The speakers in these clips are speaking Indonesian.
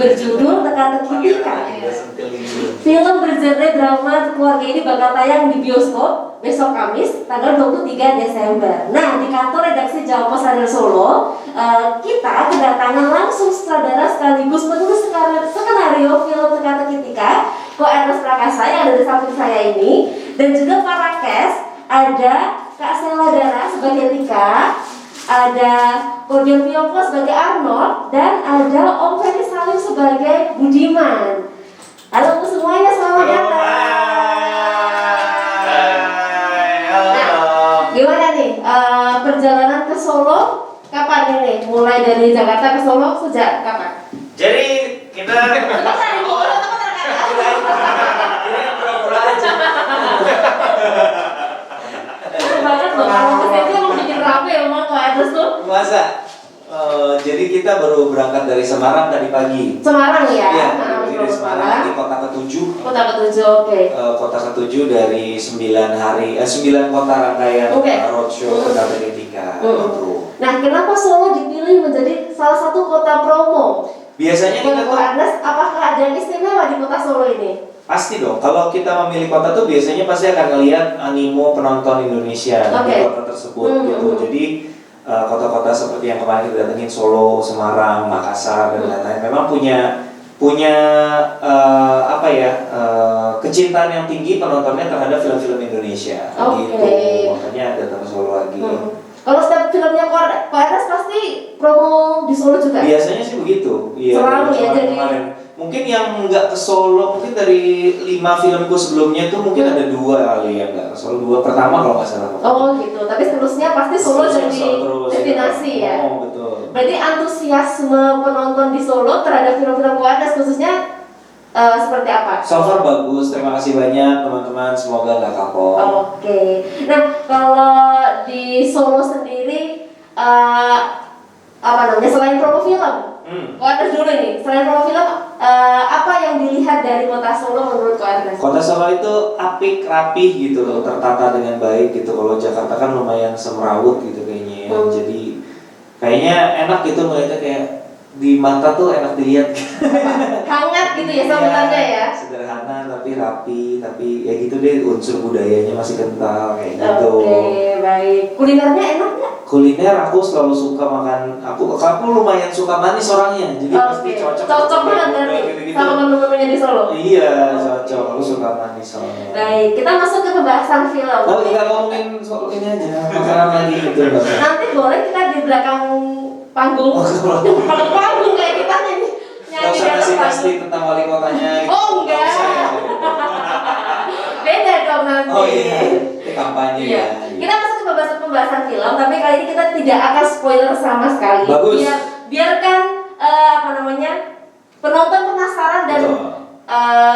berjudul Teka-teki Tika. Film bergenre drama keluarga ini bakal tayang di bioskop besok Kamis tanggal 23 Desember. Nah, di kantor redaksi Jawa Pos Radio Solo, kita kedatangan langsung sutradara sekaligus penulis skenario film Teka-teki Tika, Ko Ernest Prakasa yang ada di samping saya ini, dan juga para cast ada Kak Sela Dara sebagai Tika, ada Kodir Piyoko sebagai Arnold, dan ada Om Ferry Salim sebagai Budiman. Halo semuanya, selamat datang. Gimana nih perjalanan ke Solo? Kapan ini? Mulai dari Jakarta ke Solo sejak kapan? Jadi kita banget loh, kalau kesini emang bikin rame emang kok atas tuh. masa jadi kita baru berangkat dari Semarang tadi pagi. Semarang ya? Iya, dari Semarang di kota ketujuh. Kota ketujuh, oke. Kota ketujuh dari 9 kota rangkaian roadshow Teka-teki Tika. Nah, kenapa Solo dipilih menjadi salah satu kota promo? Biasanya kita tuh apakah ada yang istimewa di kota Solo ini? pasti dong. Kalau kita memilih kota tuh biasanya pasti akan ngelihat animo penonton Indonesia di kota tersebut gitu. Jadi kota-kota seperti yang kemarin kita datengin, Solo, Semarang, Makassar dan lain-lain, memang punya kecintaan yang tinggi penontonnya terhadap film-film Indonesia. Gitu. Makanya datang ke Solo lagi. Kalau setiap filmnya Koeras pasti promo di Solo juga? Biasanya sih begitu. Iya. Selalu ya, jadi mungkin yang nggak ke Solo, mungkin dari 5 filmku sebelumnya tuh mungkin ada 2 kali yang nggak ke Solo. 2 pertama kalau nggak salah. Oh gitu, tapi seterusnya pasti Solo jadi destinasi ya. Oh betul. Berarti antusiasme penonton di Solo terhadap film-film Koeras khususnya seperti apa? So far bagus, terima kasih banyak teman-teman, semoga nggak kapok. Oke. Nah, kalau di Solo sendiri selain promo film, Koeras dulu nih, selain promo film apa yang dilihat dari kota Solo menurut Koeras? Kota Solo itu apik, rapih gitu loh, tertata dengan baik gitu. Kalau Jakarta kan lumayan semrawut gitu kayaknya ya. Jadi kayaknya enak gitu melihatnya, kayak di mata tuh enak dilihat. Hangat gitu ya sambutannya ya. Sederhana tapi rapi, tapi ya gitu deh, unsur budayanya masih kental kayak gitu. Oke, baik. Kulinernya enak nggak? Kuliner aku selalu suka makan. Aku lumayan suka manis orangnya, jadi pasti cocok. Cocok banget dari sama menu-menunya di Solo. Iya, cocok. Aku suka manis soalnya. Baik, kita masuk ke pembahasan film. Oh, kita ngomongin soal ini aja, makanan lagi gitu. Nanti boleh kita di belakang panggung. Panggung kayak kita nyanyi di atas panggung. Pasti tentang wali kotanya. Oh enggak. Beda dong nanti. Oh iya, ini kampanye ya. Kita masuk ke pembahasan film, tapi kali ini kita tidak akan spoiler sama sekali. Bagus. Biarkan penonton penasaran dan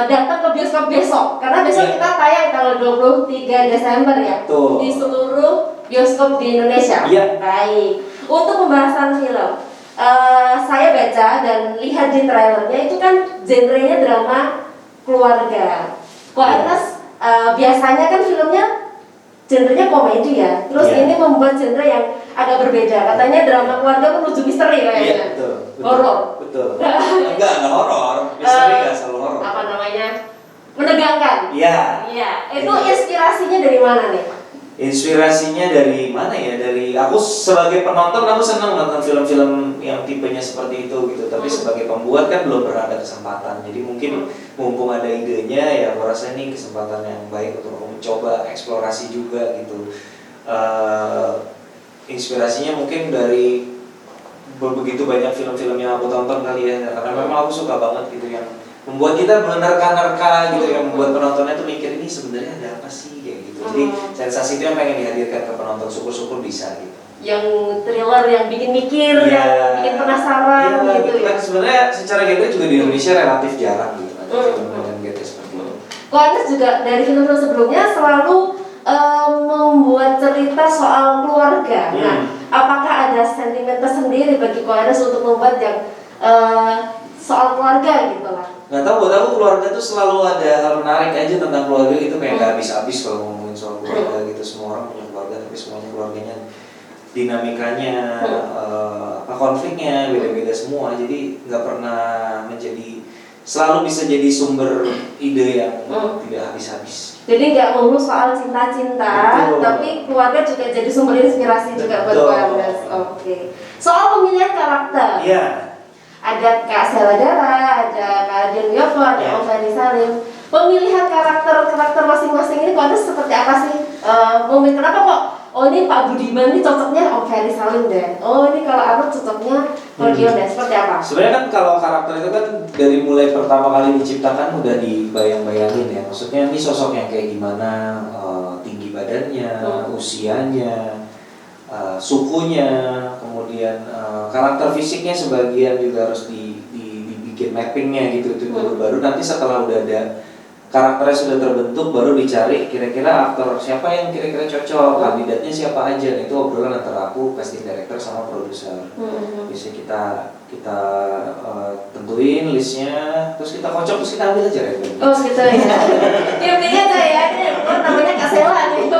datang ke bioskop besok, karena besok kita tayang tanggal 23 Desember ya. Di seluruh bioskop di Indonesia. Iya. Baik. Untuk pembahasan film, saya baca dan lihat di trailernya itu kan genrenya drama keluarga. Kok Ernest biasanya kan filmnya genrenya komedi ya, terus ini membuat genre yang agak berbeda. Katanya drama keluarga menuju misteri kayaknya. Iya, betul. Horor. Betul. Enggak horor. Misteri enggak selalu horor. Menegangkan. Iya. Iya. Itu inspirasinya dari mana nih? Inspirasinya dari mana ya? Dari aku sebagai penonton, aku senang nonton film-film yang tipenya seperti itu gitu. Tapi sebagai pembuat kan belum pernah ada kesempatan. Jadi mungkin mumpung ada idenya, ya aku rasa ini kesempatan yang baik untuk aku mencoba eksplorasi juga gitu. Inspirasinya mungkin dari begitu banyak film-film yang aku tonton kali ya. Karena memang aku suka banget gitu yang membuat kita menerka-nerka gitu, yang membuat penontonnya tuh mikir ini sebenarnya ada apa sih kayak gitu. Jadi sensasi itu yang pengen dihadirkan ke penonton, syukur-syukur bisa gitu. Yang thriller, yang bikin mikir, yang bikin penasaran gitu ya. Sebenarnya secara genre juga di Indonesia relatif jarang gitu kan. Film-film genre seperti itu. Kok Ernest juga dari film-film sebelumnya selalu membuat cerita soal keluarga. Nah, apakah ada sentimen tersendiri bagi Kok Ernest untuk membuat yang soal keluarga gitu lah? Nggak tahu, buat aku keluarga tuh selalu ada hal menarik aja tentang keluarga gitu, kayak nggak habis-habis kalau ngomongin soal keluarga gitu. Semua orang punya keluarga, tapi semuanya keluarganya dinamikanya, konfliknya beda-beda semua, jadi nggak pernah selalu bisa jadi sumber ide yang tidak habis-habis. Jadi nggak melulu soal cinta-cinta, Betul. tapi keluarga juga jadi sumber inspirasi juga buat Betul. Ernest. Oke. Soal pemilihan karakter. Iya. Ada Kak Sela Dara, ada Kak Dian Yoko, ada Ya. Om Ferry Salim. Pemilihan karakter masing-masing ini Ernest seperti apa sih? Kenapa kok? Oh ini Pak Budiman ini cocoknya Om Ferry Salim deh. Oh ini kalau Arnold cocoknya Cordion deh. Seperti apa? Sebenarnya kan kalau karakter itu kan dari mulai pertama kali diciptakan udah dibayang-bayangin ya. Maksudnya ini sosok yang kayak gimana, tinggi badannya, usianya, sukunya, kemudian karakter fisiknya sebagian juga harus dibikin mappingnya gitu itu dulu. Baru nanti setelah udah ada karakternya sudah terbentuk, baru dicari kira-kira aktor siapa yang kira-kira cocok, kandidatnya siapa aja. Itu obrolan antara aku, casting director sama produser. Bisa kita tentuin listnya, terus kita kocok, terus kita ambil aja revenue. Oh gitu ya. Intinya saya ini namanya Kak Sela nih.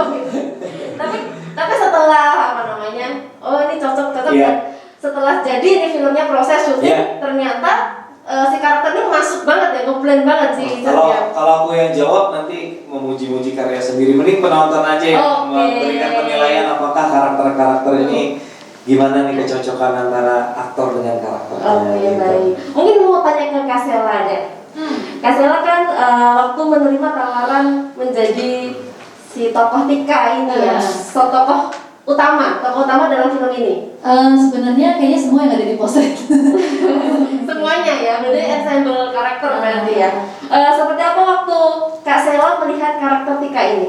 Tapi setelah apa namanya? Oh ini cocok Yeah. Setelah jadi ini filmnya proses syuting, ternyata si karakter ini masuk banget ya, ngeblend banget sih. Kalau aku yang jawab nanti memuji-muji karya sendiri, mending penonton aja yang memberikan penilaian apakah karakter-karakter ini gimana nih kecocokan antara aktor dengan karakternya. Oke, baik. Mungkin mau tanya ke Kak Sela deh. Kak Sela kan waktu menerima tawaran menjadi si tokoh Tika ini ya, tokoh utama dalam film ini. Sebenarnya kayaknya semua yang ada di poster itu. Semuanya ya, berarti ensemble karakter berarti ya. Seperti apa waktu Kak Sela melihat karakter Tika ini?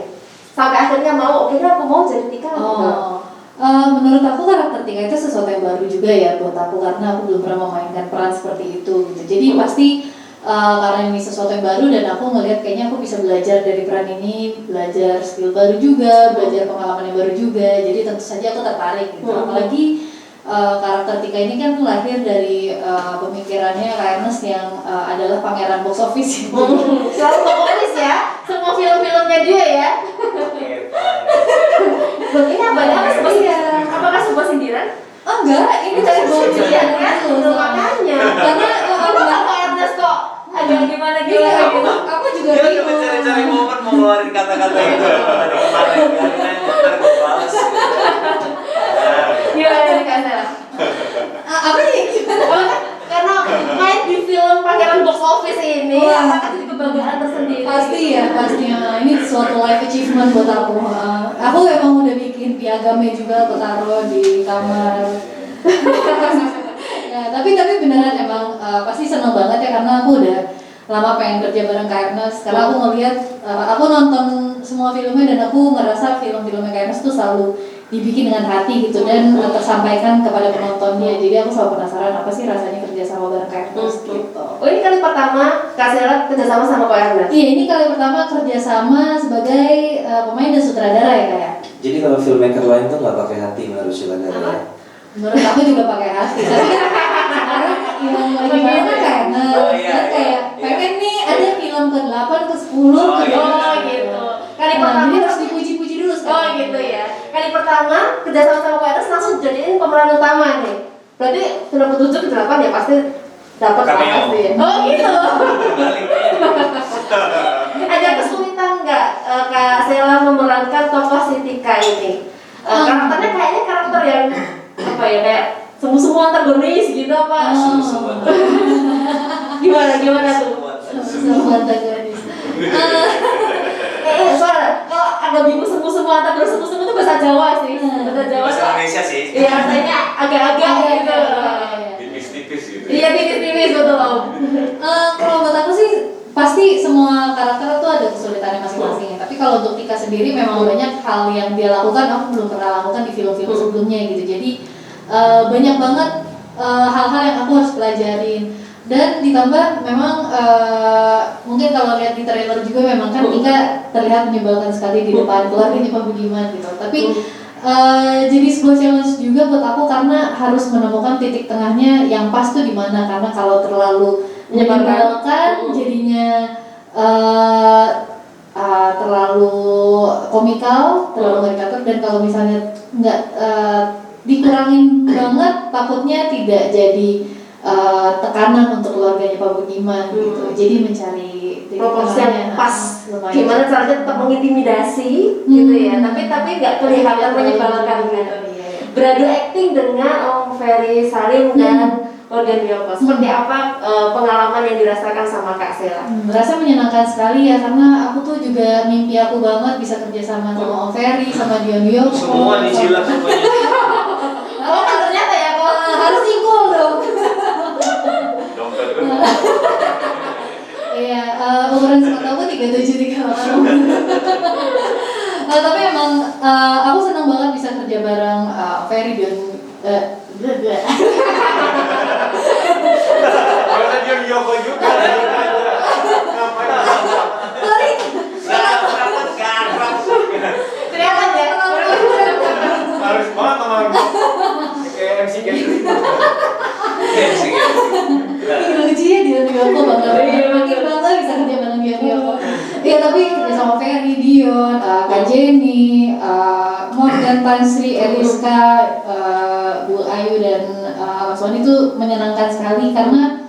Sampai akhirnya mau, oke aku mau jadi Tika. Menurut aku karakter Tika itu sesuatu yang baru juga ya buat aku, karena aku belum pernah memainkan peran seperti itu gitu. Jadi pasti karena ini sesuatu yang baru dan aku ngelihat kayaknya aku bisa belajar dari peran ini, belajar skill baru juga, belajar pengalaman yang baru juga. Jadi tentu saja aku tertarik gitu. Apalagi karakter Tika ini kan lahir dari pemikirannya Kak Ernest yang adalah pangeran box office. Selalu pokoknya ya, semua film-filmnya dia ya. Ini apakah sebuah sindiran? Oh enggak, ini dari Pujian kan? Makanya. Karena Kenapa Ernest kok agak gimana gitu? aku juga Dia bingung. mencari-cari momen mau ngeluarin kata-kata itu dari kemarin, ntar gue balas. Gimana nih Kak Sela? Apa nih? Karena main di film Pangeran Box Office ini, apakah jadi kebanggaan tersendiri? Pasti ya, pasti. Ini suatu life achievement buat aku. Aku emang udah bikin piagamnya juga, aku taruh di kamar. Ya, tapi beneran emang pasti seneng banget ya, karena aku udah lama pengen kerja bareng Kak Ernest. Karena aku ngelihat, aku nonton semua filmnya dan aku ngerasa film-filmnya Kak Ernest tuh selalu dibikin dengan hati gitu dan tersampaikan kepada penontonnya. Jadi aku selalu penasaran apa sih rasanya kerja sama bareng Kak Ernest gitu. Oh ini kali pertama Kak Sela kerjasama sama Kak Ernest? Iya, ini kali pertama kerjasama sebagai pemain dan sutradara ya Kak ya. Jadi kalau filmmaker lain tuh nggak pakai hati menurut sutradara. Menurut aku juga pakai hati. Tapi sekarang yang lagi banyak kan Kak Ernest. Kan kayak pengen nih ada film ke-8, ke-10, gitu. Kali pertama jadi harus dipuji-puji dulu sekarang. Oh gitu ya. Kali pertama kerjasama sama Kak Ernest langsung jadiin pemeran utama nih. Berarti film ke-7, ke-8 ya pasti dapat pasti ya. Oh gitu. Ada kesulitan nggak Kak Sela memerankan tokoh si Tika ini? Karakternya kayaknya karakter yang apa ya, kayak semua antagonis gitu apa? Gimana tuh? Semua antagonis. Soalnya kalau agak bingung semua antagonis semua itu bahasa Jawa sih. Bahasa Jawa. Bahasa Indonesia sih. Iya rasanya agak-agak gitu. Tipis-tipis gitu. Iya tipis-tipis betul. Kalau buat aku sih pasti semua karakter tuh ada kesulitannya masing-masing. Tapi kalau untuk Tika sendiri memang banyak hal yang dia lakukan aku belum pernah lakukan di film-film sebelumnya gitu. Jadi banyak banget hal-hal yang aku harus pelajarin. Dan ditambah memang mungkin kalau lihat di trailer juga memang kan Tika terlihat menyebalkan sekali di depan keluarganya Pak Budiman gitu. Tapi jadi sebuah challenge juga buat aku karena harus menemukan titik tengahnya yang pas tuh di mana, karena kalau terlalu menyebalkan jadinya terlalu komikal, terlalu karikatur, dan kalau misalnya nggak dikurangin banget takutnya tidak jadi tekanan untuk keluarganya Pak Budiman gitu. Jadi mencari proporsi yang pas. lumayan. Gimana caranya tetap mengintimidasi gitu ya, tapi nggak kelihatan menyebalkan gitu. Beradu acting dengan Om Ferry Salim dan Morgan Wiyoko. Seperti apa pengalaman yang dirasakan sama Kak Sela? Merasa menyenangkan sekali ya, karena aku tuh juga mimpi aku banget bisa kerjasama sama Om Ferry, sama Dion Wiyoko. Semua dijilat rupanya. Oh ternyata ya, kok harus equal dong. Dompet gue. Iya, ukuran sepatu aku 37 tapi emang aku senang banget bisa kerja bareng Ferry dan Karena dia Yoko juga. Ngapain? sorry, Kelihatan ya? Harus banget teman. Kayak MC Catering. ini lucu ya Dion Wiyoko bangga banget, makin bangga bisa kerja bareng Dion Wiyoko. Iya tapi kerja sama Ferry, Dion, Kak Jenny, Morgan, Pansri, Eliska, Bu Ayu dan Mas Wani itu menyenangkan sekali karena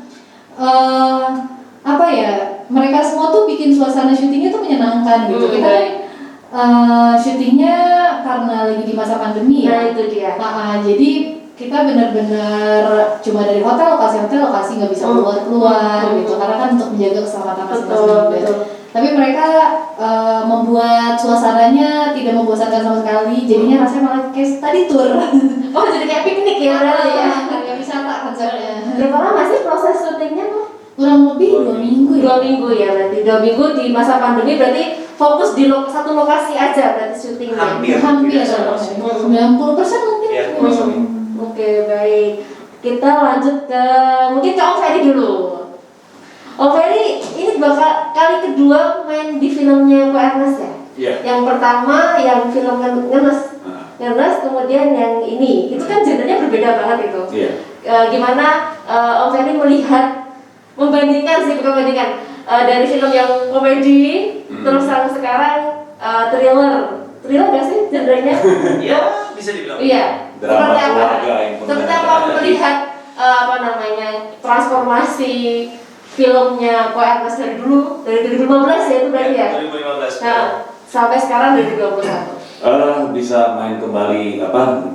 apa ya, mereka semua tuh bikin suasana syutingnya tuh menyenangkan gitu. Kita kan syutingnya karena lagi di masa pandemi ya. Nah itu dia. Jadi kita benar-benar cuma dari lokasi nggak bisa keluar gitu karena kan untuk menjaga keselamatan masing-masing. Betul. Tapi mereka membuat suasananya tidak membosankan sama sekali, jadinya rasanya malah kayak study tour. Oh jadi kayak piknik ya berarti ya? Kayak wisata konsepnya. Berapa lama sih proses syutingnya tuh? Kurang lebih 2 minggu ya. 2 minggu ya berarti. 2 minggu di masa pandemi berarti fokus di satu lokasi aja berarti syutingnya. Hampir Tidak 90% mungkin. Iya, Oke baik. Kita lanjut ke mungkin ke Om Ferry dulu. Om Ferry ini bakal kali kedua main di filmnya Ko Ernest ya? Iya. Yang pertama yang film Ernest, kemudian yang ini itu kan genrenya berbeda banget itu. Iya. Gimana Om Ferry melihat membandingkan dari film yang komedi terus yang sekarang thriller gak sih genrenya? Iya, bisa dibilang. Iya. Drama Seperti apa? keluarga yang Seperti apa melihat transformasi filmnya Ko Ernest dari dulu dari 2015 ya itu berarti ya? 2015. Nah, sampai sekarang 2021. Bisa main kembali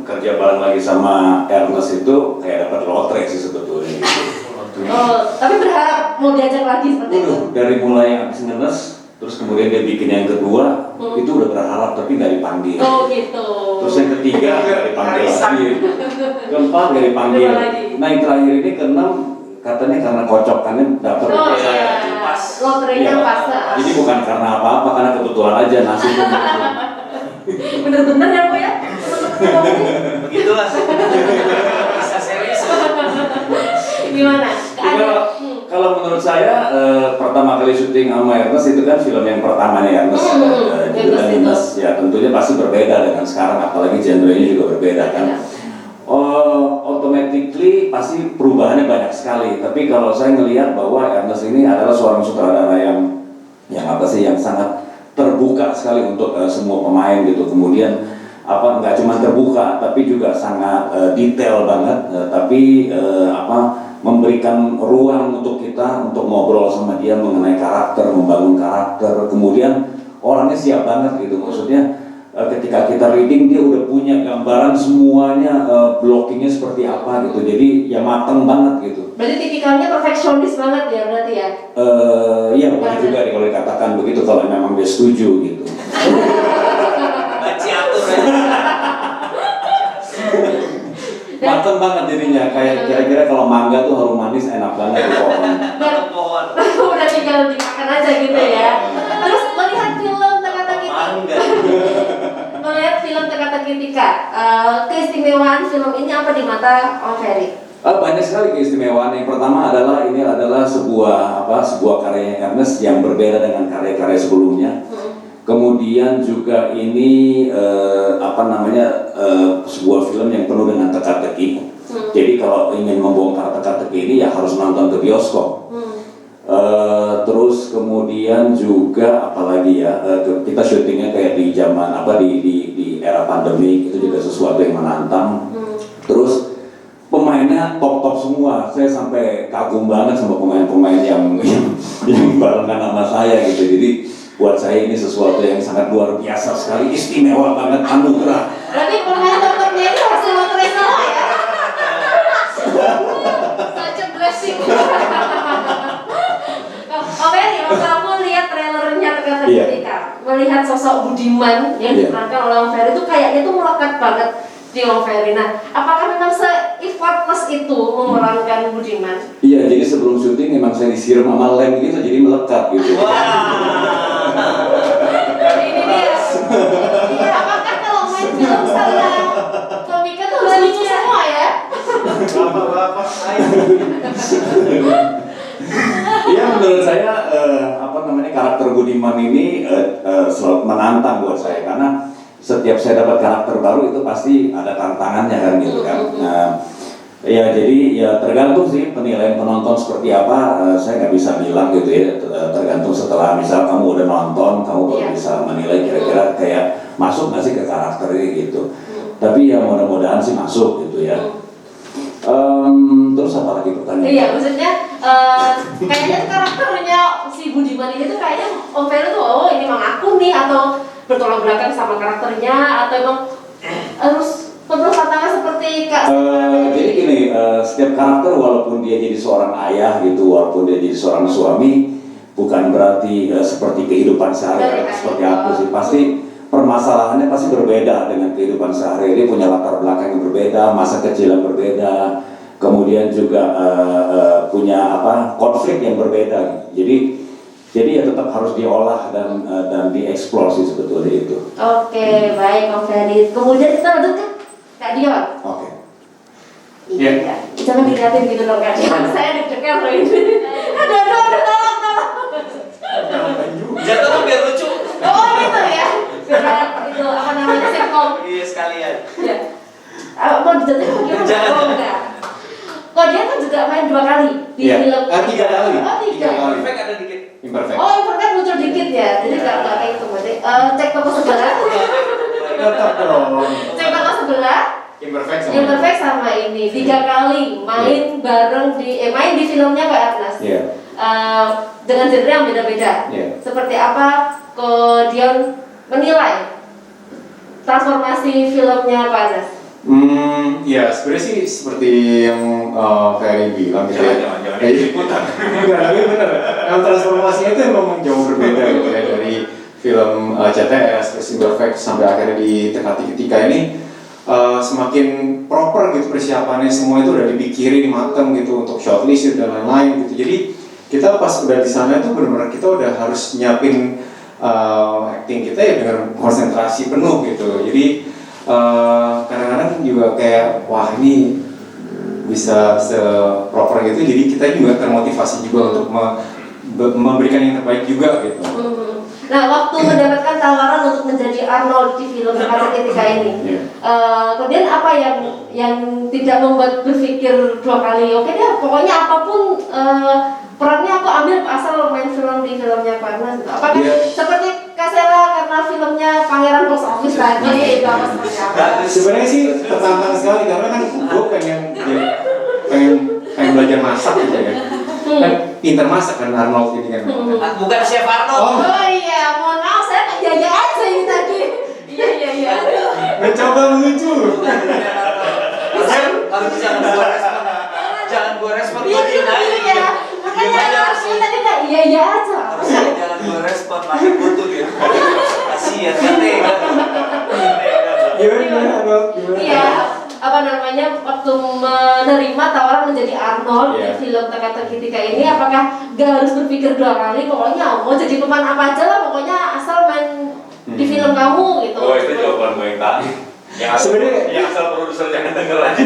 kerja bareng lagi sama Ernest itu kayak dapat lotre sih sebetulnya gitu. Oh, tapi berharap mau diajak lagi seperti itu. Dari mulai yang habis ngenes terus kemudian dia bikin yang kedua itu udah berharap tapi nggak dipanggil. Oh gitu. Terus yang ketiga nggak dipanggil lagi, keempat nggak dipanggil. Kedua lagi. Nah yang terakhir ini keenam katanya karena kocokannya dapat. Oh iya. Pas. Loterinya Iya. pas. Jadi bukan karena apa-apa, karena kebetulan aja nasibnya gitu. Bener-bener ya Bu ya? Begitulah. Bisa serius. Gimana? Kalau menurut saya pertama kali syuting sama Ernest itu kan film yang pertamanya Ernest. Judulnya Ernest ya tentunya pasti berbeda dengan sekarang, apalagi genrenya juga berbeda kan. Automatically pasti perubahannya banyak sekali. Tapi kalau saya ngelihat bahwa Ernest ini adalah seorang sutradara yang sangat terbuka sekali untuk semua pemain gitu. Kemudian nggak cuma terbuka tapi juga sangat detail banget. Memberikan ruang untuk kita untuk ngobrol sama dia mengenai karakter, membangun karakter. Kemudian orangnya siap banget gitu, maksudnya ketika kita reading dia udah punya gambaran semuanya, blockingnya seperti apa gitu. Jadi ya mateng banget gitu. Berarti tipikalnya perfeksionis banget ya berarti ya? Iya boleh juga kalau dikatakan begitu kalau memang dia setuju gitu. Baci atur ya. Mateng banget jadinya, kayak kira-kira kalau mangga tuh harum manis enak banget di pohon. Atau pohon. Udah tinggal dimakan aja gitu ya. Terus melihat film Teka-teki Mangga. melihat film Teka-teki Tika, keistimewaan film ini apa di mata Om Ferry? Banyak sekali keistimewaan. Yang pertama adalah ini adalah sebuah karya Ernest yang berbeda dengan karya-karya sebelumnya. Kemudian juga ini sebuah film yang penuh dengan teka-teki. Jadi kalau ingin membongkar teka-teki ini ya harus nonton ke bioskop. Terus kemudian juga apalagi ya, kita syutingnya kayak di zaman di era pandemi, itu juga sesuatu yang menantang. Terus pemain pemainnya top semua. Saya sampai kagum banget sama pemain-pemain yang barengan sama saya gitu. Jadi buat saya ini sesuatu yang sangat luar biasa sekali, istimewa banget, anugerah. Berarti pemain dokternya itu hasil lotre semua ya? Such a blessing. Oke, waktu aku lihat trailernya Teka Iya. Ketika, melihat sosok Budiman yang Iya. diperankan oleh Om Ferry itu kayaknya tuh melekat banget di Om Ferry. Nah, apakah memang se-effortless itu memerankan Budiman? Iya, jadi sebelum syuting memang saya disiram sama lem gitu, jadi melekat gitu. Ini dia. Iya, apakah kalau main film sama komika tuh harus lucu semua ya? Bapak-bapak saya. Iya, menurut saya karakter Budiman ini selalu menantang buat saya karena setiap saya dapat karakter baru itu pasti ada tantangannya kan gitu kan. Ya jadi ya tergantung sih penilaian penonton seperti apa, saya nggak bisa bilang gitu ya, tergantung setelah misal kamu udah nonton kamu baru bisa menilai kira-kira kayak masuk nggak sih ke karakternya gitu. Tapi ya mudah-mudahan sih masuk gitu ya. Terus apa lagi pertanyaan? Iya, maksudnya kayaknya karakternya si Budiman ini tuh kayaknya Om Ferry tuh oh ini emang aku nih, atau bertolak belakang sama karakternya, atau emang harus penuh tantangan seperti Kak. Jadi gini, setiap karakter walaupun dia jadi seorang ayah gitu, walaupun dia jadi seorang suami, bukan berarti seperti kehidupan sehari-hari seperti aku sih. Pasti permasalahannya pasti berbeda dengan kehidupan sehari-hari. Dia punya latar belakang yang berbeda, masa kecil yang berbeda, kemudian juga punya konflik yang berbeda. Jadi ya tetap harus diolah dan dieksplor sih sebetulnya itu. Oke, baik Om Ferry. Kemudian kita lanjut ke Kak Dion. Oke. Iya. Jangan dilihatin gitu dong Kak Dion. Saya deg-degan loh ini. Aduh, tolong. Jatuh tuh biar lucu. Oh gitu ya. Biar itu apa namanya sitcom. Iya sekalian. Iya. Mau dijatuhin gimana? Jangan. Oh enggak. Kok dia kan juga main 2 kali di Iya. film. 3 kali. Oh 3. Perfect ada dikit. Imperfect. Oh imperfect muncul dikit ya. Jadi nggak kayak itu berarti. Cek toko sebelah. Tetap dong. Cek toko sebelah. Imperfect sama. Imperfect sama ini 3 kali main bareng main di filmnya Pak Ernest. Iya. Dengan genre yang beda-beda. Iya. Seperti apa Dion menilai transformasi filmnya Pak Ernest? Ya sebenarnya sih seperti yang Ferry bilang gitu ya. Jangan ikutan. Enggak, tapi bener. Yang transformasinya itu emang jauh berbeda gitu ya dari film CTS, terus Imperfect sampai akhirnya di Teka-Teki ini semakin proper gitu persiapannya, semua itu udah dipikirin mateng gitu untuk shortlist dan lain-lain gitu. Jadi kita pas udah di sana itu benar-benar kita udah harus nyiapin acting kita ya dengan konsentrasi penuh gitu. Jadi kadang-kadang juga kayak wah ini bisa se-proper gitu, jadi kita juga termotivasi juga untuk memberikan yang terbaik juga gitu. Nah, waktu mendapatkan tawaran untuk menjadi Arnold di film Teka-Teki ini, kemudian apa yang tidak membuat berpikir 2 kali? Oke deh, pokoknya apapun perannya aku ambil asal main film di filmnya Pak Ernest. Apakah seperti Kasela karena filmnya Pangeran Box Office tadi itu apa seperti apa? Sebenarnya sih tertantang sekali karena kan gue pengen belajar masak gitu ya. Kan pinter masak kan Arnold ini kan. Bukan Chef Arnold. Oh iya, mohon maaf saya jajak aja ini tadi. Iya. Mencoba melucu. Harus jangan gua respon. Jangan gua respon. Iya. Makanya harusnya tadi nggak iya aja. Harusnya jangan gua respon, makin butuh gitu. Kasihan kan Gimana Arnold? Iya, apa namanya waktu menerima tawaran menjadi Arnold di film Teka-Teki ini, apakah gak harus berpikir 2 kali? Pokoknya mau jadi pemain apa aja lah, pokoknya asal main di film kamu gitu. Oh itu jawaban gue yang tadi. Yang asal produser jangan denger aja.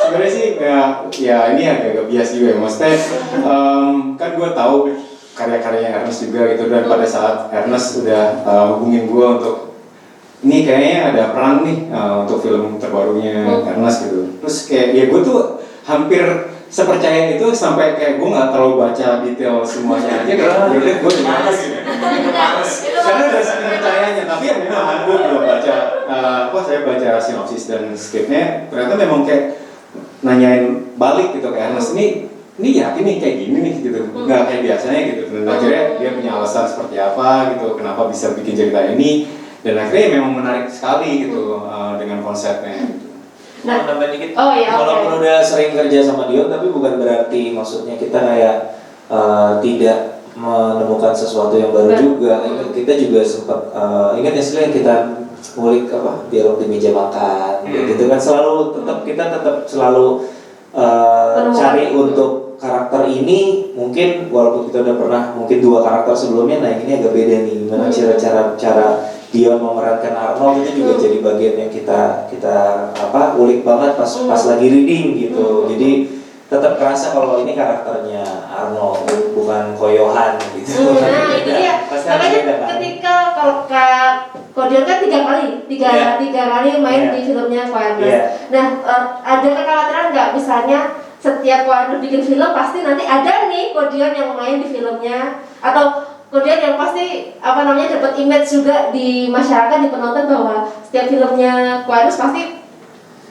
Sebenarnya sih ya ini agak bias juga ya, maksudnya kan gue tahu karya-karyanya Ernest juga gitu, dan pada saat Ernest udah hubungin gue untuk ini kayaknya ada peran nih untuk film terbarunya Ernest gitu, terus kayak ya gue tuh hampir sepercaya itu sampai kayak gue nggak terlalu baca detail semuanya aja kayak yaudah gue males gitu. Karena udah saking percayanya, tapi ya memang gue belum baca saya baca sinopsis dan skripnya, ternyata memang kayak nanyain balik gitu kayak Ernest, ini yakin nih kayak gini nih gitu, nggak kayak biasanya gitu. Dan akhirnya dia punya alasan seperti apa gitu, kenapa bisa bikin cerita ini, dan akhirnya memang menarik sekali gitu dengan konsepnya gitu. Nah, nambah dikit. Oh iya, Walaupun udah sering kerja sama Dion, tapi bukan berarti maksudnya kita kayak tidak menemukan sesuatu yang baru juga. Kita juga sempat ingat istilah yang kita ngulik apa dialog di meja makan, gitu kan selalu kita tetap selalu cari untuk karakter ini. Mungkin walaupun kita udah pernah mungkin 2 karakter sebelumnya, nah ini agak beda nih. Gimana cara Dion memerankan Arnold itu juga jadi bagian yang kita ulik banget pas lagi reading gitu. Jadi tetap kerasa kalau ini karakternya Arnold, bukan Koyohan gitu. Nah itu dia. Makanya ketika kalau Dion kan 3 kali main di filmnya Warner. Nah ada kekhawatiran nggak misalnya setiap Warner bikin film pasti nanti ada nih Dion yang main di filmnya, atau Dion yang pasti dapat image juga di masyarakat, di penonton, bahwa setiap filmnya Warner pasti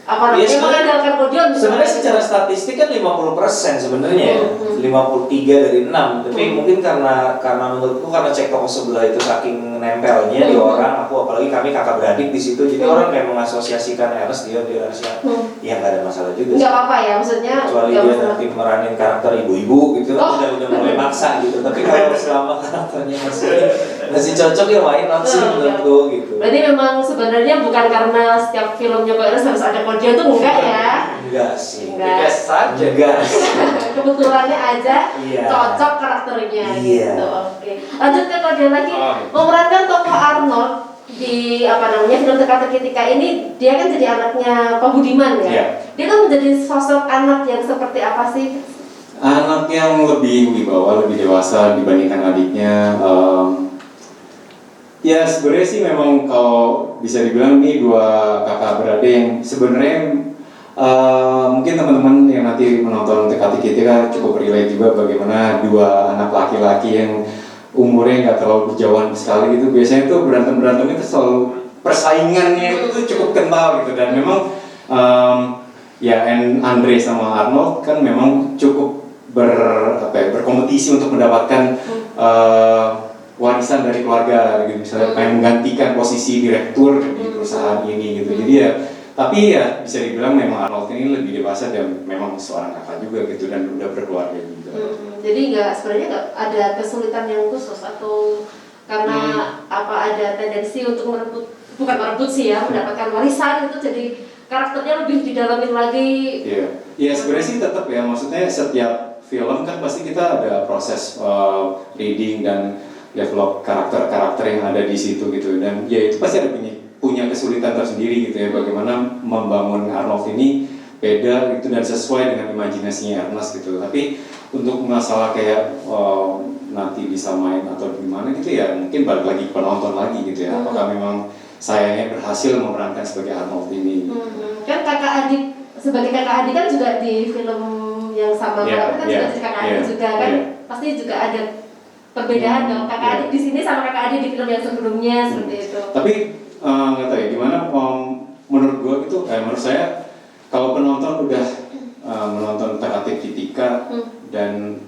mengandalkan Dion. Sebenarnya secara statistik kan 50% sebenarnya ya. 53 dari 6. Tapi mungkin karena menurutku karena cek toko sebelah itu saking nempelnya di orang, aku apalagi kami kakak beradik di situ, jadi orang kayak mengasosiasikan Ernest Dion harusnya ya nggak ada masalah juga. Nggak apa-apa ya, maksudnya kecuali dia nanti meranin karakter ibu-ibu gitu, udah mulai maksa gitu. Tapi kalau selama karakternya masih cocok ya main langsung menurutku gitu. Berarti memang sebenarnya bukan karena setiap filmnya Pak Ernest harus ada Dion tuh enggak ya? Enggak sih. Enggak saja. Enggak. Kebetulannya aja cocok karakternya gitu. Oke. Lanjut ke Dion lagi. Memerankan tokoh Arnold di film Teka-teki Tika ini, dia kan jadi anaknya Pak Budiman ya. Dia kan menjadi sosok anak yang seperti apa sih? Anak yang lebih wibawa, lebih dewasa dibandingkan adiknya. Ya sebenarnya sih memang kalau bisa dibilang ini 2 kakak beradik yang sebenarnya mungkin teman-teman yang nanti menonton Teka-teki Tika cukup relate juga bagaimana 2 anak laki-laki yang umurnya nggak terlalu berjauhan sekali gitu. Biasanya tuh berantem itu selalu persaingannya itu cukup kental gitu, dan memang Andre sama Arnold kan memang cukup berkompetisi untuk mendapatkan warisan dari keluarga gitu, misalnya pengen menggantikan posisi direktur di perusahaan ini gitu. Jadi tapi bisa dibilang memang Arnold ini lebih dewasa dan memang seorang kakak juga gitu, dan udah berkeluarga juga. Jadi sebenarnya nggak ada kesulitan yang khusus, atau karena ada tendensi untuk mendapatkan warisan itu, jadi karakternya lebih didalamin lagi. Iya sebenarnya sih tetap ya, maksudnya setiap film kan pasti kita ada proses reading dan develop karakter-karakter yang ada di situ gitu, dan ya itu pasti ada punya kesulitan tersendiri gitu ya, bagaimana membangun Arnold ini beda gitu dan sesuai dengan imajinasinya Ernest gitu. Tapi untuk masalah kayak nanti disamain atau gimana gitu ya, mungkin balik lagi ke penonton lagi gitu ya, apakah memang sayanya berhasil memerankan sebagai Arnold ini. Kan sebagai kakak adik kan juga di film yang sama kan juga jadi kakak adik juga kan, pasti juga ada perbedaan dong kakak adik di sini sama kakak adik di film yang sebelumnya seperti itu. Tapi nggak tahu ya gimana, menurut gua gitu, menurut saya kalau penonton udah menonton Teka-teki Tika dan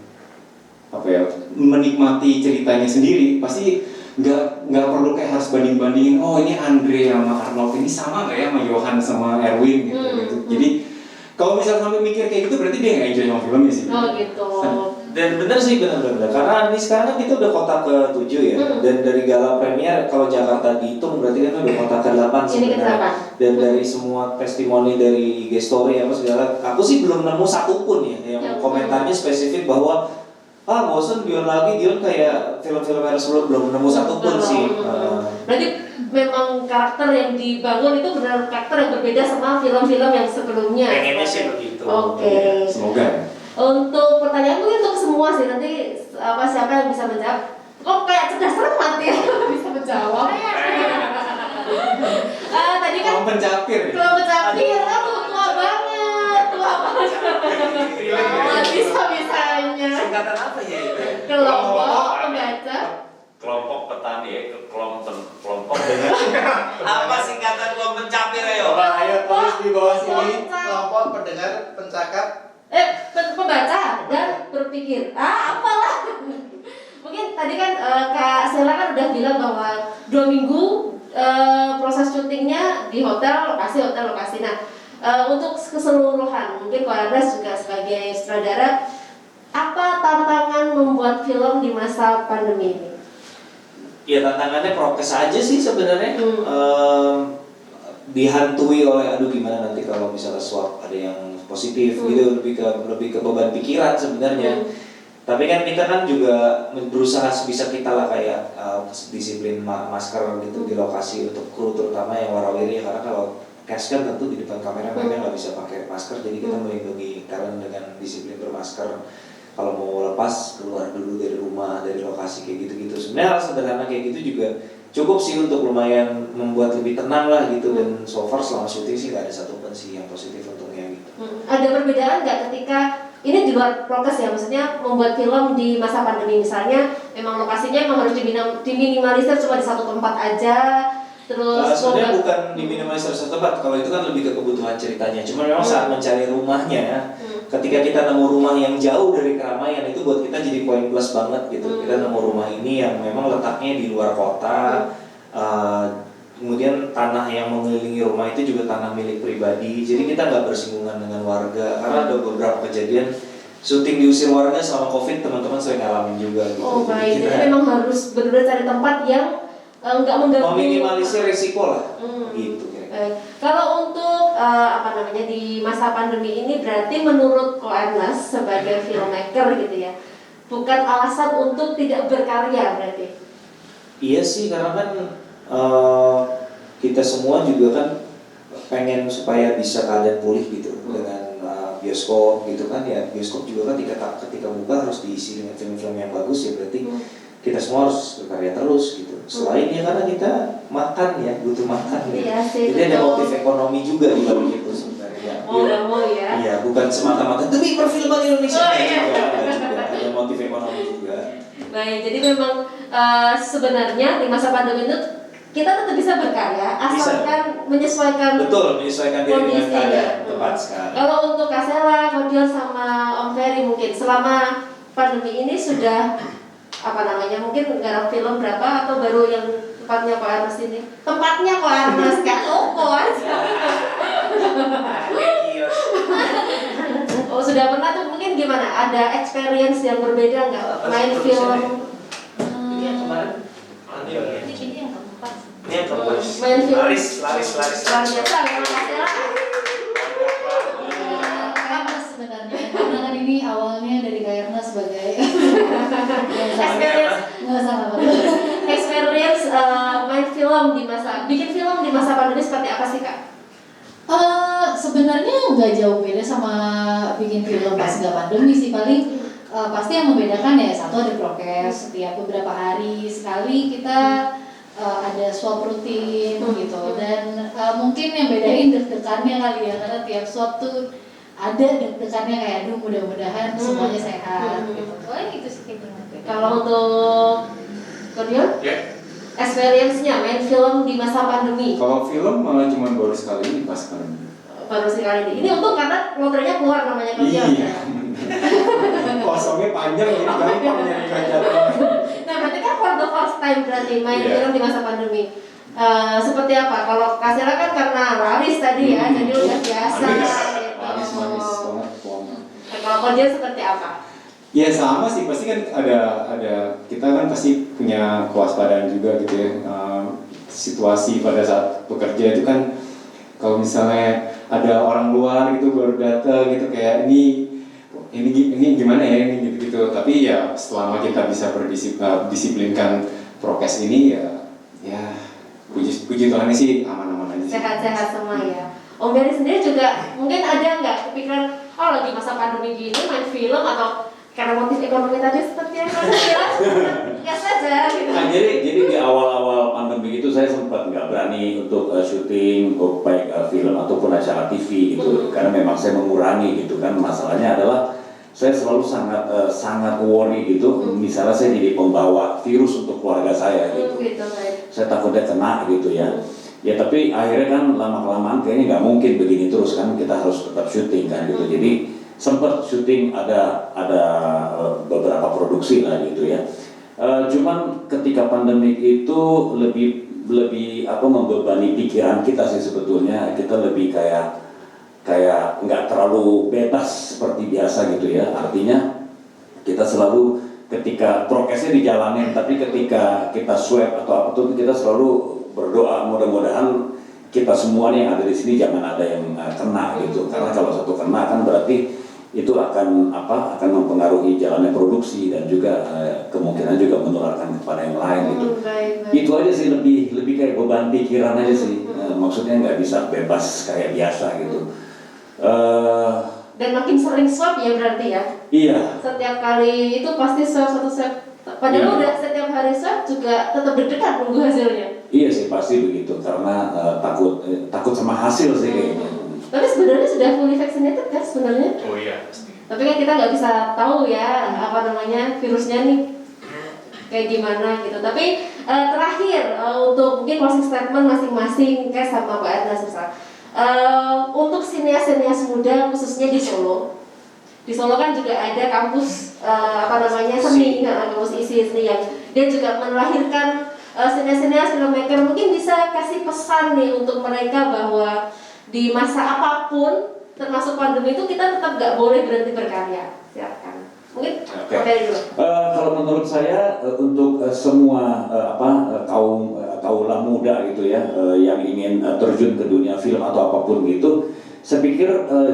menikmati ceritanya sendiri, pasti nggak perlu kayak harus banding-bandingin, oh ini Andre sama Arnold ini sama nggak ya sama Johan sama Erwin gitu. Jadi kalau misalnya sampai mikir kayak gitu berarti dia nggak enjoy sama filmnya sih. Oh gitu. Dan bener sih, bener karena ini sekarang kan kita udah kota ke-7 ya. Dan dari gala premier kalau Jakarta dihitung berarti kan udah kota ke-8 sebenarnya. Dan dari semua testimoni dari IG story apa segala, aku sih belum nemu satupun ya yang komentarnya spesifik bahwa bosen Dion kayak film-film yang sebelum, belum nemu satupun sih. Berarti memang karakter yang dibangun itu benar karakter yang berbeda sama film-film yang sebelumnya. Pengennya sih begitu. Oke. Semoga. Untuk pertanyaan mungkin untuk semua sih, nanti siapa yang bisa menjawab? Kok kayak cerdas amat ya bisa menjawab. Tadi kan Kelompok pencapir. tua banget. Bisa-bisanya. Singkatan apa ya itu? Kelompok pembaca. Kelompok petani ya, kelompok Apa singkatan kelompok pencapir ayo? Ayo tulis di bawah sini kelompok pendengar, pencakap. Pembaca dan berpikir, apalah. Mungkin tadi kan Kak Sela kan udah bilang bahwa 2 minggu proses syutingnya di hotel lokasi. Nah, untuk keseluruhan, mungkin Ko Ernest juga sebagai sutradara, apa tantangan membuat film di masa pandemi ini? Ya tantangannya prokes aja sih sebenarnya. Dihantui oleh aduh gimana nanti kalau misalnya swab ada yang positif gitu, lebih ke beban pikiran sebenarnya. Tapi kan kita kan juga berusaha sebisa kita lah kayak disiplin masker gitu di lokasi untuk kru terutama yang warawiri, karena kalau cast kan tentu di depan kamera mereka nggak bisa pakai masker, jadi kita melindungi talent dengan disiplin bermasker. Kalau mau lepas keluar dulu dari rumah, dari lokasi kayak gitu-gitu. Sebenarnya hal sederhana kayak gitu juga cukup sih untuk lumayan membuat lebih tenang lah gitu. Dan so far selama syuting sih nggak ada satupun sih yang positif untungnya gitu. Ada perbedaan nggak ketika ini di luar prokes ya, maksudnya membuat film di masa pandemi, misalnya memang lokasinya memang harus diminimalisir cuma di satu tempat aja, terus sebenarnya bukan diminimalisir satu tempat, kalau itu kan lebih ke kebutuhan ceritanya. Cuma memang saat mencari rumahnya, ketika kita nemu rumah yang jauh dari keramaian, itu buat kita jadi poin plus banget gitu. Kita nemu rumah ini yang memang letaknya di luar kota, kemudian tanah yang mengelilingi rumah itu juga tanah milik pribadi, jadi kita nggak bersinggungan dengan warga. Karena ada beberapa kejadian syuting diusir warga selama COVID, teman-teman sering ngalamin juga gitu. Oh baik, jadi memang harus benar-benar cari tempat yang nggak mengganggu, meminimalisir risiko lah, gitu. Kalau untuk di masa pandemi ini, berarti menurut Ko Ernest sebagai filmmaker gitu ya, bukan alasan untuk tidak berkarya berarti? Iya sih, karena kan kita semua juga kan pengen supaya bisa keadaan pulih gitu dengan bioskop gitu kan ya. Bioskop juga kan ketika buka harus diisi dengan film-film yang bagus ya, berarti kita semua harus berkarya terus gitu. Selain ya karena kita makan ya, butuh makan gitu. Iya sih, jadi ada motif ekonomi juga di balik itu sebenarnya. Ya. Iya, bukan semata-mata demi perfilman Indonesia. Iya. Ada motif ekonomi juga. Baik, jadi memang sebenarnya di masa pandemi itu kita tetap bisa berkarya asalkan menyesuaikan. Betul, menyesuaikan diri dengan keadaan, ya. tepat sekali. Kalau untuk Kak Sela, Ko Dion sama Om Ferry mungkin selama pandemi ini sudah mungkin garap film berapa atau baru yang tempatnya Ko Ernest ini? Tempatnya Ko Ernest, Kak Toko aja. Oh sudah pernah tuh, mungkin gimana? Ada experience yang berbeda nggak main film? Ini yang kemarin. Ini yang keempat. Ini yang keempat. Main film. Laris. Luar biasa, memang Kak Sela. Ernest sebenarnya, karena kan ini awalnya dari Kak Ernest sebagai experience bikin film di masa pandemi seperti apa sih Kak? Sebenarnya nggak jauh beda sama bikin film pas nggak pandemi sih. Paling pasti yang membedakan ya satu ada prokes, setiap beberapa hari sekali kita ada swab rutin gitu, dan mungkin yang bedain deg-degannya kali ya, karena tiap swab tuh ada deg-degannya kayak aduh mudah-mudahan semuanya sehat gitu. Soalnya gitu sih kayak gimana. Kalau untuk Ko Dion? Experience-nya main film di masa pandemi? Kalau film malah cuma baru sekali ini pas pandemi. Baru sekali ini. Ini untung karena lotrenya keluar namanya Ko Dion. Iya. Kosongnya panjang jadi gampang nyari kerjaan. Nah berarti kan for the first time berarti main film di masa pandemi. Seperti apa? Kalau Kak Sela kan karena laris tadi ya, jadi udah biasa. Manis banget. Kalau Ko Dion seperti apa? Ya sama sih, pasti kan ada kita kan pasti punya kewaspadaan juga gitu ya. Situasi pada saat bekerja itu kan kalau misalnya ada orang luar gitu baru datang gitu kayak ini gimana ya ini gitu. Tapi ya selama kita bisa berdisiplinkan prokes ini ya puji Tuhan sih aman-aman aja. Sehat-sehat semua ya. Om Ferry sendiri juga mungkin ada nggak kepikiran lagi masa pandemi gini main film atau karena motif ekonomi tadi seperti yang Anda bilang, gas saja gitu. Nah, jadi di awal-awal pandemi itu saya sempat nggak berani untuk syuting, baik film ataupun acara TV gitu, karena memang saya mengurangi gitu kan. Masalahnya adalah saya selalu sangat worry gitu. Misalnya saya jadi pembawa virus untuk keluarga saya gitu. Gitu, baik. Saya takutnya kena gitu ya. Ya tapi akhirnya kan lama-kelamaan kayaknya nggak mungkin begini terus kan, kita harus tetap syuting kan gitu. Jadi sempat syuting ada beberapa produksi lah gitu ya. Cuman ketika pandemik itu lebih membebani pikiran kita sih sebetulnya. Kita lebih kayak nggak terlalu bebas seperti biasa gitu ya. Artinya kita selalu ketika prokesnya dijalanin, tapi ketika kita swab atau apa tuh kita selalu berdoa mudah-mudahan kita semua nih yang ada di sini jangan ada yang kena gitu. Karena kalau satu kena kan berarti itu akan mempengaruhi jalannya produksi dan juga kemungkinan juga menularkan kepada yang lain gitu. Itu aja sih, lebih kayak beban pikiran aja sih. Maksudnya nggak bisa bebas kayak biasa gitu. Dan makin sering swab ya berarti ya? Iya. Setiap kali itu pasti swab satu swab. Padahal udah setiap hari swab juga tetap deg-degan nunggu hasilnya. Iya sih pasti begitu karena takut sama hasil sih kayaknya. Tapi sebenarnya sudah fully vaccinated kan sebenarnya? Oh iya pasti. Tapi kan kita nggak bisa tahu ya virusnya nih kayak gimana gitu. Tapi terakhir untuk mungkin closing statement masing-masing kayak sama Pak Ernest misal. Untuk sinias-sinias muda khususnya di Solo. Di Solo kan juga ada kampus seni, kampus isi seni yang dia juga melahirkan sinias-sinias filmmaker. Mungkin bisa kasih pesan nih untuk mereka bahwa di masa apapun termasuk pandemi itu kita tetap nggak boleh berhenti berkarya. Silakan. Mungkin dari dulu. Kalau menurut saya untuk semua kaula muda gitu ya yang ingin terjun ke dunia film atau apapun gitu, saya pikir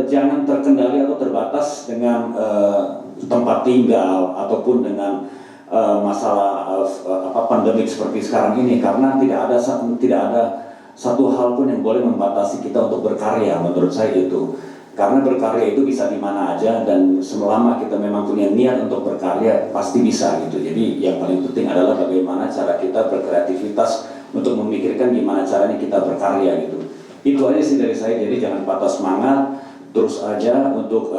jangan terkendali atau terbatas dengan tempat tinggal ataupun dengan masalah pandemik seperti sekarang ini, karena tidak ada satu hal pun yang boleh membatasi kita untuk berkarya. Menurut saya itu, karena berkarya itu bisa di mana aja dan selama kita memang punya niat untuk berkarya pasti bisa gitu. Jadi yang paling penting adalah bagaimana cara kita berkreativitas untuk memikirkan gimana caranya kita berkarya gitu. Itu aja sih dari saya. Jadi jangan patah semangat, terus aja untuk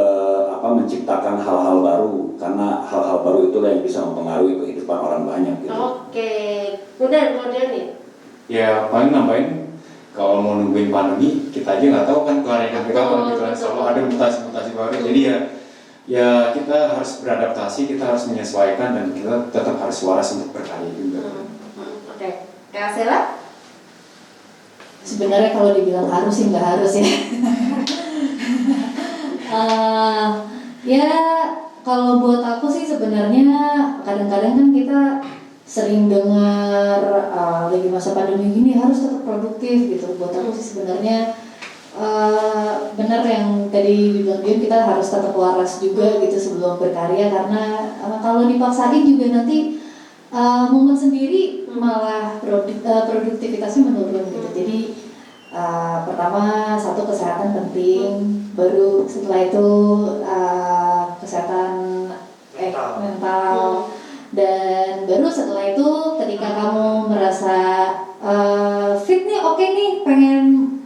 menciptakan hal-hal baru, karena hal-hal baru itulah yang bisa mempengaruhi kehidupan orang banyak gitu. Oke, kemudian nih. Ya paling nambahin, kalau mau nungguin pandemi, kita aja nggak tahu kan keadaan kita kapan gitu kan, selalu ada mutasi-mutasi baru. Jadi ya kita harus beradaptasi, kita harus menyesuaikan dan kita tetap harus waras untuk berkarya juga. Oke, Kak Sela? Sebenarnya kalau dibilang harus sih nggak harus ya. Ya kalau buat aku sih sebenarnya kadang-kadang kan kita sering dengar lagi masa pandemi gini harus tetap produktif gitu. Buat aku sih sebenarnya benar yang tadi dibilang Dion, kita harus tetap waras juga gitu sebelum berkarya, karena kalau dipaksain juga nanti momen sendiri malah produktivitasnya menurun gitu. Jadi pertama satu kesehatan penting, baru setelah itu kesehatan mental. Dan baru setelah itu ketika kamu merasa fit nih, oke nih, pengen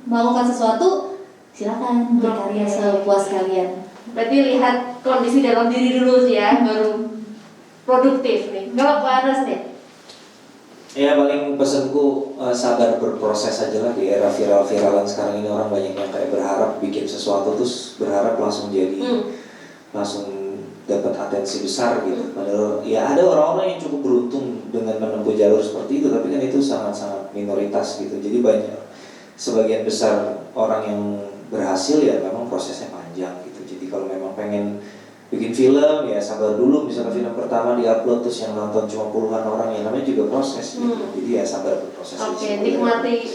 melakukan sesuatu, silakan berkarya sepuas kalian. Berarti lihat kondisi dalam diri dulu sih ya, baru produktif nih. Kalau Pak Anas nih? Ya paling pesanku sabar berproses aja lah. Di era viral-viralan sekarang ini orang banyak yang kayak berharap bikin sesuatu terus berharap langsung jadi langsung dapat atensi besar gitu. Padahal ya ada orang-orang yang cukup beruntung dengan menempuh jalur seperti itu, tapi kan itu sangat-sangat minoritas gitu. Jadi banyak, sebagian besar orang yang berhasil ya memang prosesnya panjang gitu. Jadi kalau memang pengen bikin film ya sabar dulu. Misalnya film pertama diupload terus yang nonton cuma puluhan orang, ya namanya juga proses gitu. Jadi ya sabar berproses. Oke, nikmati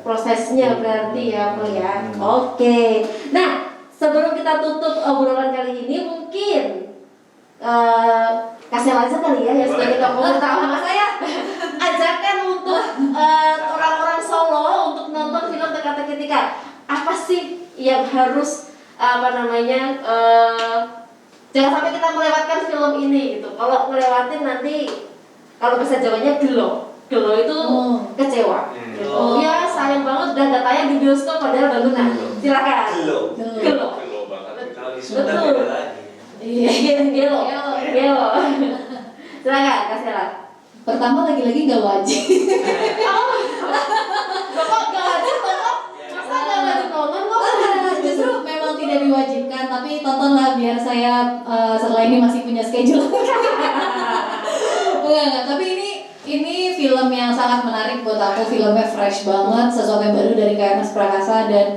prosesnya berarti ya, Pak ya. Hmm. Oke. Nah, sebelum kita tutup obrolan kali ini, mungkin kasih aja kali ya sebagai tokoh utama saya ajakan untuk orang-orang Solo untuk nonton film Teka-teki Tika. Apa sih yang harus jangan sampai kita melewatkan film ini gitu. Kalau ngelewatin nanti kalau bahasa Jawanya gelo itu kecewa. Ya sayang banget udah gak tayang di bioskop padahal bangunan. Silakan. Gelo. Kalau di Sunda beda lagi. Iya, Gelo. Silakan, kasih lah. pertama lagi-lagi nggak wajib. Kok kan, tapi tontonlah biar saya setelah ini masih punya schedule. Enggak, tapi ini film yang sangat menarik buat aku, filmnya fresh banget, sesuatu yang baru dari Kak Ernest Prakasa dan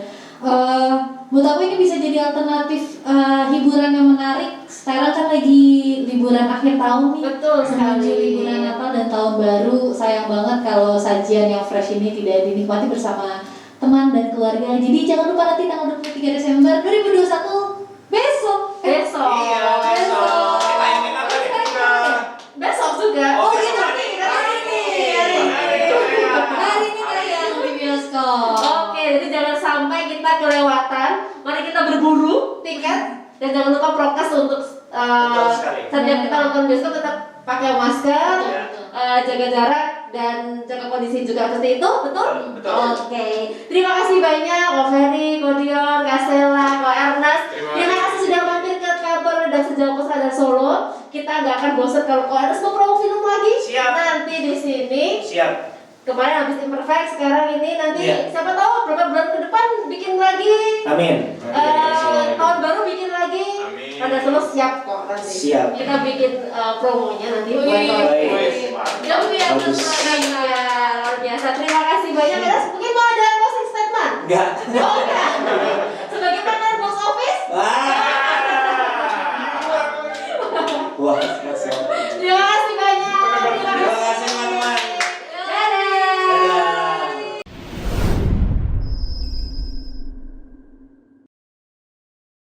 buat aku ini bisa jadi alternatif hiburan yang menarik. Sekarang kan lagi liburan akhir tahun nih. Betul sekali. Menuju liburan Natal dan tahun baru, sayang banget kalau sajian yang fresh ini tidak dinikmati bersama teman dan keluarga. Jadi jangan lupa nanti tanggal 23 Desember 2021 besok. Besok. Iya, besok. Kita ingin apa nih? Besok juga. Oh, besok gitu. hari ini. Hari ini tayang di bioskop. Oke, jadi jangan sampai kita kelewatan. Mari kita berburu tiket dan jangan lupa prokes untuk Betul sekali. setiap kita nonton bioskop tetap pakai masker, Iya. jaga jarak dan jaga kondisi juga seperti itu, betul? Betul. Oke, terima kasih banyak Kak Ferry, Kak Dion, Kak Sela, Kak Ernest. Terima kasih sudah mampir ke kantor redaksi Jawa Pos Radar Solo. Kita nggak akan bosan kalau Kak Ernest mau promo film lagi. Siap. Nanti di sini. Siap. Kemarin habis Imperfect, sekarang ini nanti Iya. siapa tahu beberapa bulan ke depan bikin lagi. Amin. Tahun baru bikin lagi. Amin. Radar Solo siap kok nanti. Siap. Kita bikin promonya nanti buat Wih, tahun baik. baru. Jauh ya Bagus. luar biasa. Terima kasih banyak. Mungkin mau ada closing statement? Enggak. Oh enggak.